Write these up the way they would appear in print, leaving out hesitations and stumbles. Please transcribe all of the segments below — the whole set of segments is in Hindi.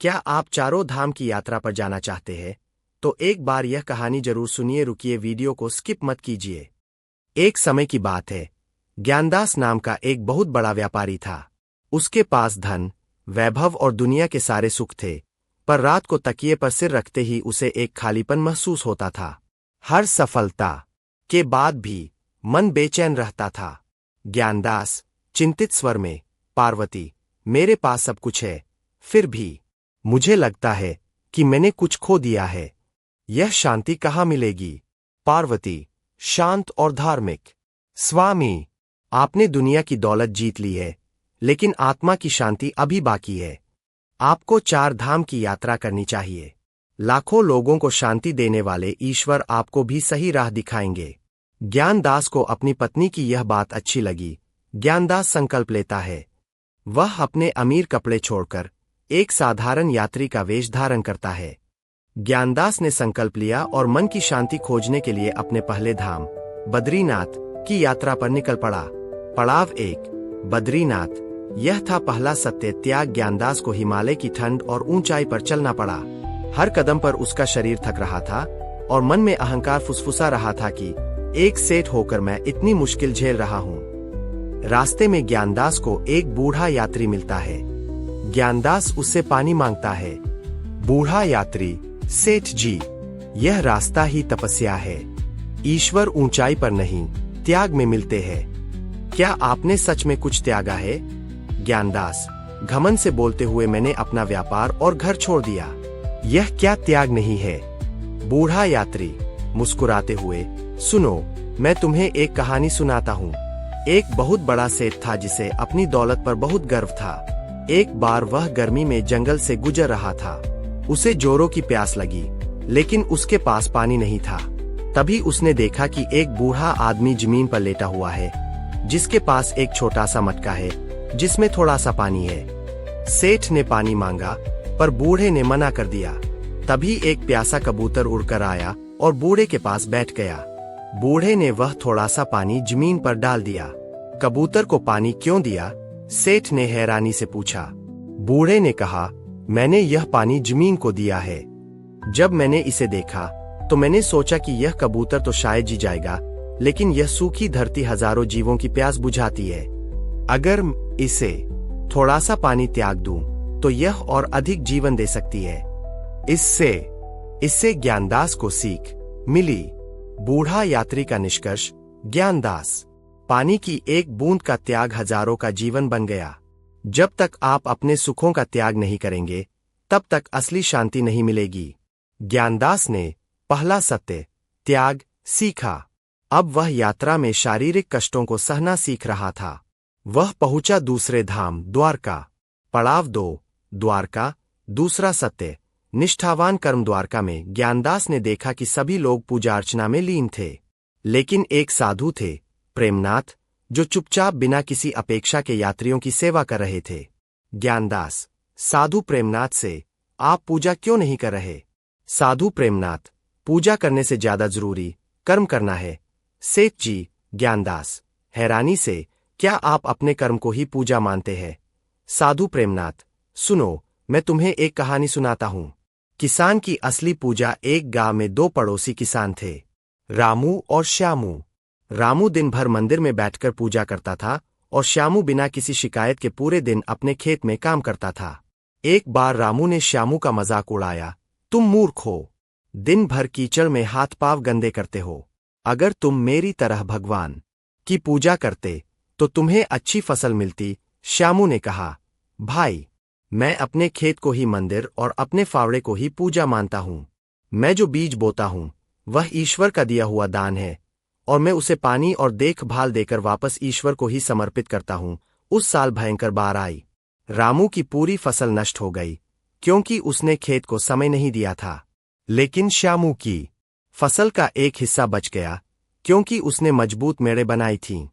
क्या आप चारों धाम की यात्रा पर जाना चाहते हैं? तो एक बार यह कहानी जरूर सुनिए। रुकिए, वीडियो को स्किप मत कीजिए। एक समय की बात है। ज्ञानदास नाम का एक बहुत बड़ा व्यापारी था। उसके पास धन, वैभव और दुनिया के सारे सुख थे, पर रात को तकिए पर सिर रखते ही उसे एक खालीपन महसूस होता था। हर सफलता के बाद भी मन बेचैन रहता था। ज्ञानदास चिंतित स्वर में, पार्वती, मेरे पास सब कुछ है, फिर भी मुझे लगता है कि मैंने कुछ खो दिया है। यह शांति कहाँ मिलेगी? पार्वती, शांत और धार्मिक, स्वामी, आपने दुनिया की दौलत जीत ली है, लेकिन आत्मा की शांति अभी बाकी है। आपको चार धाम की यात्रा करनी चाहिए। लाखों लोगों को शांति देने वाले ईश्वर आपको भी सही राह दिखाएंगे। ज्ञानदास को अपनी पत्नी की यह बात अच्छी लगी। ज्ञानदास संकल्प लेता है। वह अपने अमीर कपड़े छोड़कर एक साधारण यात्री का वेश धारण करता है। ज्ञानदास ने संकल्प लिया और मन की शांति खोजने के लिए अपने पहले धाम बद्रीनाथ की यात्रा पर निकल पड़ा। पड़ाव 1, बद्रीनाथ। यह था पहला सत्य त्याग। ज्ञानदास को हिमालय की ठंड और ऊंचाई पर चलना पड़ा। हर कदम पर उसका शरीर थक रहा था और मन में अहंकार फुसफुसा रहा था कि एक सेठ होकर मैं इतनी मुश्किल झेल रहा हूँ। रास्ते में ज्ञानदास को एक बूढ़ा यात्री मिलता है। ज्ञानदास उससे पानी मांगता है। बूढ़ा यात्री, सेठ जी, यह रास्ता ही तपस्या है। ईश्वर ऊंचाई पर नहीं, त्याग में मिलते हैं। क्या आपने सच में कुछ त्यागा है? ज्ञानदास घमंड से बोलते हुए, मैंने अपना व्यापार और घर छोड़ दिया। यह क्या त्याग नहीं है? बूढ़ा यात्री मुस्कुराते हुए, सुनो, मैं तुम्हें एक कहानी सुनाता हूँ। एक बहुत बड़ा सेठ था जिसे अपनी दौलत पर बहुत गर्व था। एक बार वह गर्मी में जंगल से गुजर रहा था। उसे जोरों की प्यास लगी, लेकिन उसके पास पानी नहीं था। तभी उसने देखा कि एक बूढ़ा आदमी जमीन पर लेटा हुआ है, जिसके पास एक छोटा सा मटका है जिसमें थोड़ा सा पानी है। सेठ ने पानी मांगा, पर बूढ़े ने मना कर दिया। तभी एक प्यासा कबूतर उड़कर आया और बूढ़े के पास बैठ गया। बूढ़े ने वह थोड़ा सा पानी जमीन पर डाल दिया। कबूतर को पानी क्यों दिया? सेठ ने हैरानी से पूछा। बूढ़े ने कहा, मैंने यह पानी जमीन को दिया है। जब मैंने इसे देखा तो मैंने सोचा कि यह कबूतर तो शायद जी जाएगा, लेकिन यह सूखी धरती हजारों जीवों की प्यास बुझाती है। अगर इसे थोड़ा सा पानी त्याग दूं, तो यह और अधिक जीवन दे सकती है। इससे ज्ञानदास को सीख मिली। बूढ़ा यात्री का निष्कर्ष, ज्ञानदास, पानी की एक बूंद का त्याग हजारों का जीवन बन गया। जब तक आप अपने सुखों का त्याग नहीं करेंगे, तब तक असली शांति नहीं मिलेगी। ज्ञानदास ने पहला सत्य, त्याग, सीखा। अब वह यात्रा में शारीरिक कष्टों को सहना सीख रहा था। वह पहुंचा दूसरे धाम, द्वारका। पड़ाव 2, द्वारका। दूसरा सत्य, निष्ठावान कर्म। द्वारका में ज्ञानदास ने देखा कि सभी लोग पूजा अर्चना में लीन थे, लेकिन एक साधु थे, प्रेमनाथ, जो चुपचाप बिना किसी अपेक्षा के यात्रियों की सेवा कर रहे थे। ज्ञानदास साधु प्रेमनाथ से, आप पूजा क्यों नहीं कर रहे? साधु प्रेमनाथ, पूजा करने से ज्यादा जरूरी कर्म करना है, सेठ जी। ज्ञानदास हैरानी से, क्या आप अपने कर्म को ही पूजा मानते हैं? साधु प्रेमनाथ, सुनो, मैं तुम्हें एक कहानी सुनाता हूँ। किसान की असली पूजा। एक गांव में दो पड़ोसी किसान थे, रामू और श्यामू। रामू दिन भर मंदिर में बैठकर पूजा करता था और श्यामू बिना किसी शिकायत के पूरे दिन अपने खेत में काम करता था। एक बार रामू ने श्यामू का मजाक उड़ाया, तुम मूर्ख हो, दिन भर कीचड़ में हाथ पांव गंदे करते हो। अगर तुम मेरी तरह भगवान की पूजा करते तो तुम्हें अच्छी फसल मिलती। श्यामू ने कहा, भाई, मैं अपने खेत को ही मंदिर और अपने फावड़े को ही पूजा मानता हूँ। मैं जो बीज बोता हूँ वह ईश्वर का दिया हुआ दान है, और मैं उसे पानी और देखभाल देकर वापस ईश्वर को ही समर्पित करता हूँ। उस साल भयंकर बाढ़ आई। रामू की पूरी फसल नष्ट हो गई, क्योंकि उसने खेत को समय नहीं दिया था। लेकिन श्यामू की फसल का एक हिस्सा बच गया, क्योंकि उसने मजबूत मेड़े बनाई थीं।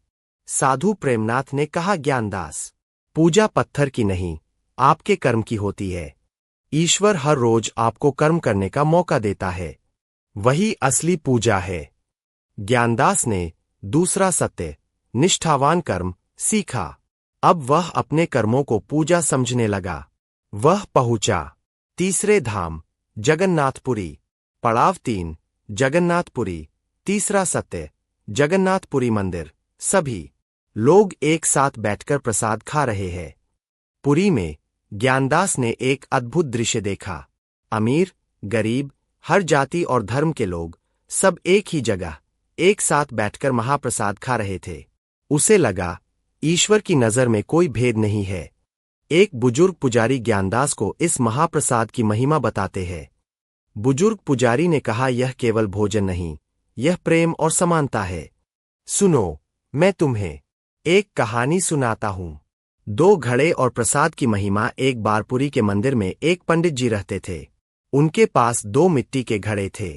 साधु प्रेमनाथ ने कहा, ज्ञानदास, पूजा पत्थर की नहीं, आपके कर्म की होती है। ईश्वर हर रोज आपको कर्म करने का मौका देता है, वही असली पूजा है। ज्ञानदास ने दूसरा सत्य, निष्ठावान कर्म, सीखा। अब वह अपने कर्मों को पूजा समझने लगा। वह पहुंचा तीसरे धाम जगन्नाथपुरी। पड़ाव 3 जगन्नाथपुरी। तीसरा सत्य जगन्नाथपुरी मंदिर। सभी लोग एक साथ बैठकर प्रसाद खा रहे हैं। पुरी में ज्ञानदास ने एक अद्भुत दृश्य देखा। अमीर, गरीब, हर जाति और धर्म के लोग सब एक ही जगह एक साथ बैठकर महाप्रसाद खा रहे थे। उसे लगा ईश्वर की नजर में कोई भेद नहीं है। एक बुजुर्ग पुजारी ज्ञानदास को इस महाप्रसाद की महिमा बताते हैं। बुजुर्ग पुजारी ने कहा, यह केवल भोजन नहीं, यह प्रेम और समानता है। सुनो, मैं तुम्हें एक कहानी सुनाता हूं। 2 घड़े और प्रसाद की महिमा। एक बार पुरी के मंदिर में एक पंडित जी रहते थे। उनके पास 2 मिट्टी के घड़े थे।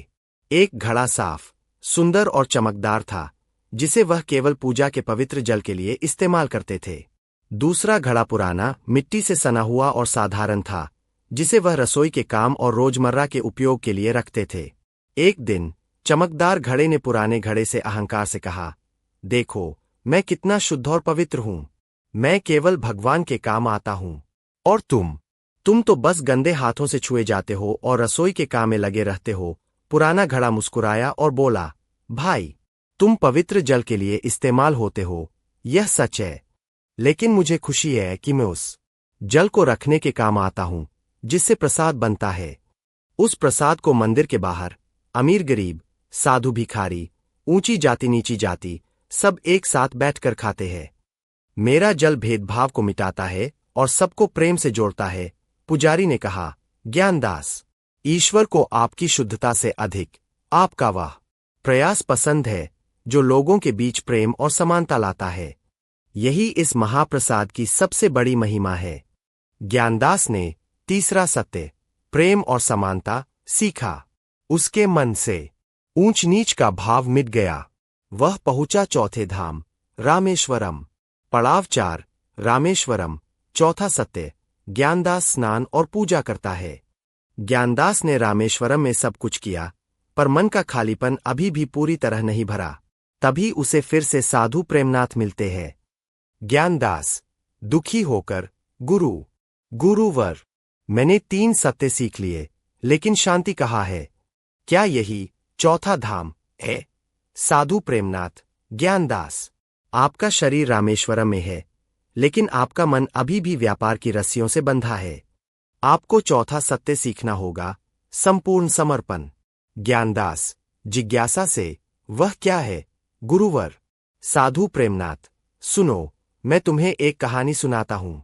एक घड़ा साफ, सुंदर और चमकदार था, जिसे वह केवल पूजा के पवित्र जल के लिए इस्तेमाल करते थे। दूसरा घड़ा पुराना, मिट्टी से सना हुआ और साधारण था, जिसे वह रसोई के काम और रोजमर्रा के उपयोग के लिए रखते थे। एक दिन चमकदार घड़े ने पुराने घड़े से अहंकार से कहा, देखो, मैं कितना शुद्ध और पवित्र हूं। मैं केवल भगवान के काम आता हूं। और तुम तो बस गंदे हाथों से छुए जाते हो और रसोई के काम में लगे रहते हो। पुराना घड़ा मुस्कुराया और बोला, भाई, तुम पवित्र जल के लिए इस्तेमाल होते हो, यह सच है। लेकिन मुझे खुशी है कि मैं उस जल को रखने के काम आता हूं जिससे प्रसाद बनता है। उस प्रसाद को मंदिर के बाहर अमीर गरीब, साधु भिखारी, ऊंची जाति नीची जाति सब एक साथ बैठकर खाते हैं। मेरा जल भेदभाव को मिटाता है और सबको प्रेम से जोड़ता है। पुजारी ने कहा, ज्ञानदास, ईश्वर को आपकी शुद्धता से अधिक आपका वह प्रयास पसंद है जो लोगों के बीच प्रेम और समानता लाता है। यही इस महाप्रसाद की सबसे बड़ी महिमा है। ज्ञानदास ने तीसरा सत्य, प्रेम और समानता, सीखा। उसके मन से ऊंच नीच का भाव मिट गया। वह पहुंचा चौथे धाम रामेश्वरम। पड़ाव 4 रामेश्वरम। चौथा सत्य, ज्ञानदास स्नान और पूजा करता है। ज्ञानदास ने रामेश्वरम में सब कुछ किया, पर मन का खालीपन अभी भी पूरी तरह नहीं भरा। तभी उसे फिर से साधु प्रेमनाथ मिलते हैं। ज्ञानदास दुखी होकर, गुरुवर, मैंने 3 सत्य सीख लिए, लेकिन शांति कहाँ है? क्या यही चौथा धाम है? साधु प्रेमनाथ, ज्ञानदास, आपका शरीर रामेश्वरम में है, लेकिन आपका मन अभी भी व्यापार की रस्सियों से बंधा है। आपको चौथा सत्य सीखना होगा, संपूर्ण समर्पण। ज्ञानदास जिज्ञासा से, वह क्या है गुरुवर? साधु प्रेमनाथ, सुनो, मैं तुम्हें एक कहानी सुनाता हूं।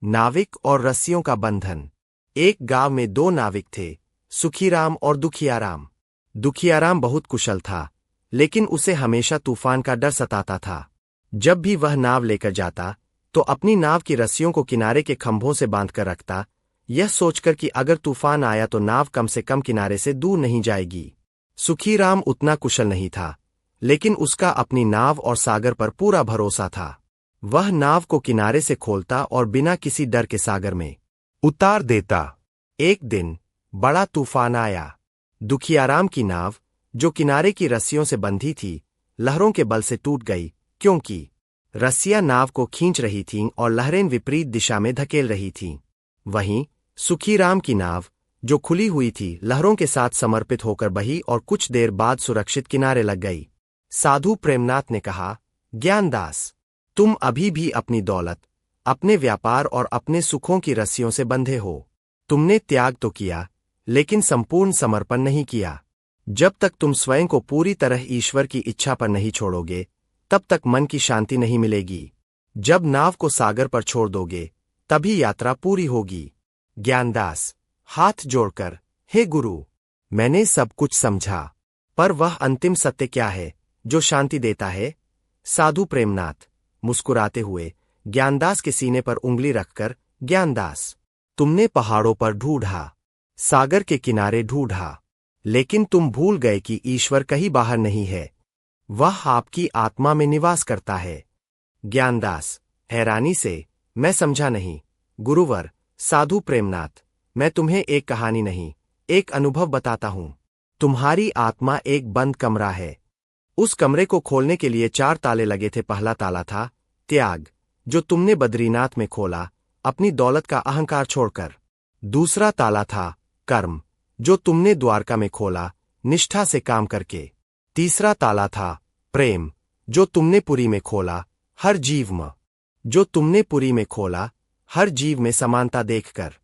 नाविक और रस्सियों का बंधन। एक गांव में 2 नाविक थे, सुखीराम और दुखियाराम। दुखियाराम बहुत कुशल था, लेकिन उसे हमेशा तूफान का डर सताता था। जब भी वह नाव लेकर जाता, तो अपनी नाव की रस्सियों को किनारे के खंभों से बांधकर रखता, यह सोचकर कि अगर तूफान आया तो नाव कम से कम किनारे से दूर नहीं जाएगी। सुखीराम उतना कुशल नहीं था, लेकिन उसका अपनी नाव और सागर पर पूरा भरोसा था। वह नाव को किनारे से खोलता और बिना किसी डर के सागर में उतार देता। एक दिन बड़ा तूफान आया। दुखियाराम की नाव, जो किनारे की रस्सियों से बंधी थी, लहरों के बल से टूट गई, क्योंकि रस्सियां नाव को खींच रही थीं और लहरें विपरीत दिशा में धकेल रही थीं। वहीं सुखीराम की नाव, जो खुली हुई थी, लहरों के साथ समर्पित होकर बही और कुछ देर बाद सुरक्षित किनारे लग गई। साधु प्रेमनाथ ने कहा, ज्ञानदास, तुम अभी भी अपनी दौलत, अपने व्यापार और अपने सुखों की रस्सियों से बंधे हो। तुमने त्याग तो किया, लेकिन संपूर्ण समर्पण नहीं किया। जब तक तुम स्वयं को पूरी तरह ईश्वर की इच्छा पर नहीं छोड़ोगे, तब तक मन की शांति नहीं मिलेगी। जब नाव को सागर पर छोड़ दोगे, तभी यात्रा पूरी होगी। ज्ञानदास हाथ जोड़कर, हे गुरु, मैंने सब कुछ समझा, पर वह अंतिम सत्य क्या है जो शांति देता है? साधु प्रेमनाथ मुस्कुराते हुए ज्ञानदास के सीने पर उंगली रखकर, ज्ञानदास, तुमने पहाड़ों पर ढूंढा, सागर के किनारे ढूंढा, लेकिन तुम भूल गए कि ईश्वर कहीं बाहर नहीं है, वह आपकी आत्मा में निवास करता है। ज्ञानदास हैरानी से, मैं समझा नहीं गुरुवर। साधु प्रेमनाथ, मैं तुम्हें एक कहानी नहीं, एक अनुभव बताता हूं। तुम्हारी आत्मा एक बंद कमरा है। उस कमरे को खोलने के लिए 4 ताले लगे थे। पहला ताला था त्याग, जो तुमने बद्रीनाथ में खोला, अपनी दौलत का अहंकार छोड़कर। दूसरा ताला था कर्म, जो तुमने द्वारका में खोला निष्ठा से काम करके। तीसरा ताला था प्रेम, जो तुमने पुरी में खोला हर जीव में, जो तुमने पुरी में खोला हर जीव में समानता देखकर।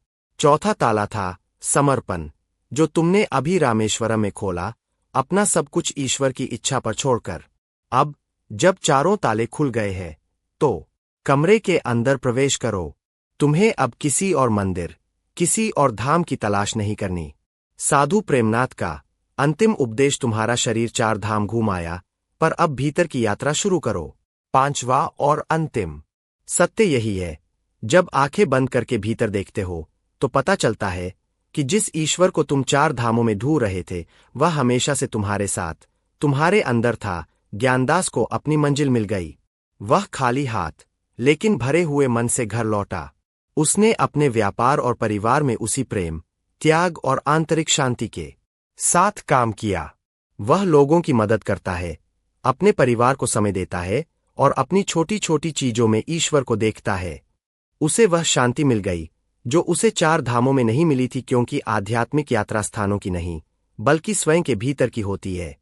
चौथा ताला था समर्पण, जो तुमने अभी रामेश्वरम में खोला अपना सब कुछ ईश्वर की इच्छा पर छोड़कर। अब जब चारों ताले खुल गए हैं तो कमरे के अंदर प्रवेश करो। तुम्हें अब किसी और मंदिर, किसी और धाम की तलाश नहीं करनी। साधु प्रेमनाथ का अंतिम उपदेश तुम्हारा शरीर चार धाम घूम आया, पर अब भीतर की यात्रा शुरू करो। पांचवा और अंतिम सत्य यही है, जब आंखें बंद करके भीतर देखते हो तो पता चलता है कि जिस ईश्वर को तुम चार धामों में ढूंढ रहे थे वह हमेशा से तुम्हारे साथ, तुम्हारे अंदर था। ज्ञानदास को अपनी मंजिल मिल गई। वह खाली हाथ लेकिन भरे हुए मन से घर लौटा। उसने अपने व्यापार और परिवार में उसी प्रेम, त्याग और आंतरिक शांति के साथ काम किया। वह लोगों की मदद करता है, अपने परिवार को समय देता है और अपनी छोटी छोटी चीजों में ईश्वर को देखता है। उसे वह शांति मिल गई जो उसे चार धामों में नहीं मिली थी, क्योंकि आध्यात्मिक यात्रा स्थानों की नहीं बल्कि स्वयं के भीतर की होती है।